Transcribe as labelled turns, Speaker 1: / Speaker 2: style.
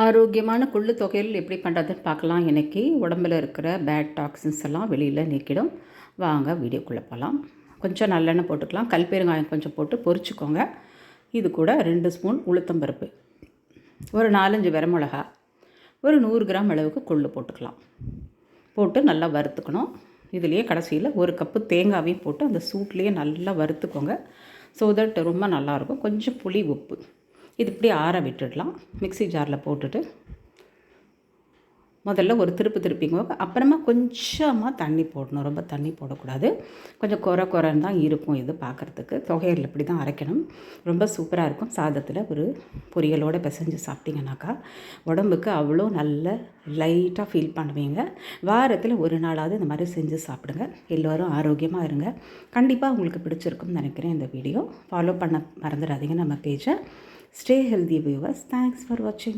Speaker 1: ஆரோக்கியமான கொள்ளு தொகையல் எப்படி பண்ணுறதுன்னு பார்க்கலாம். இன்றைக்கி உடம்பில் இருக்கிற பேட் டாக்ஸின்ஸ் எல்லாம் வெளியில் நீக்கிடும். வாங்க வீடியோக்குள்ளே போகலாம். கொஞ்சம் நல்லெண்ணெய் போட்டுக்கலாம். கல்பெருங்காயம் கொஞ்சம் போட்டு பொரிச்சுக்கோங்க. இது கூட 2 ஸ்பூன் உளுத்தம்பருப்பு, ஒரு 4-5 வரமிளகா, ஒரு 100 கிராம் அளவுக்கு கொள்ளு போட்டுக்கலாம். போட்டு நல்லா வறுத்துக்கணும். இதுலேயே கடைசியில் 1 கப்பு தேங்காவையும் போட்டு அந்த சூட்லேயே நல்லா வறுத்துக்கோங்க. ஸோ தட் ரொம்ப நல்லாயிருக்கும். கொஞ்சம் புளி, உப்பு இது இப்படி ஆற விட்டுடலாம். மிக்ஸி ஜாரில் போட்டுட்டு முதல்ல ஒரு திருப்பிங்க. அப்புறமா கொஞ்சமாக தண்ணி போடணும். ரொம்ப தண்ணி போடக்கூடாது. கொஞ்சம் குறைன்னு தான் இருக்கும். இது பார்க்குறதுக்கு தொகையில் இப்படி தான் அரைக்கணும். ரொம்ப சூப்பராக இருக்கும். சாதத்தில் ஒரு பொரியலோடு பிசைஞ்சு சாப்பிட்டிங்கனாக்கா உடம்புக்கு அவ்வளோ நல்ல லைட்டாக ஃபீல் பண்ணுவீங்க. வாரத்தில் ஒரு நாளாவது இந்த மாதிரி செஞ்சு சாப்பிடுங்க. எல்லோரும் ஆரோக்கியமாக இருங்க. கண்டிப்பாக உங்களுக்கு பிடிச்சிருக்கும்னு நினைக்கிறேன். இந்த வீடியோ ஃபாலோ பண்ண மறந்துடாதீங்க நம்ம பேஜை. Stay healthy viewers. Thanks for watching.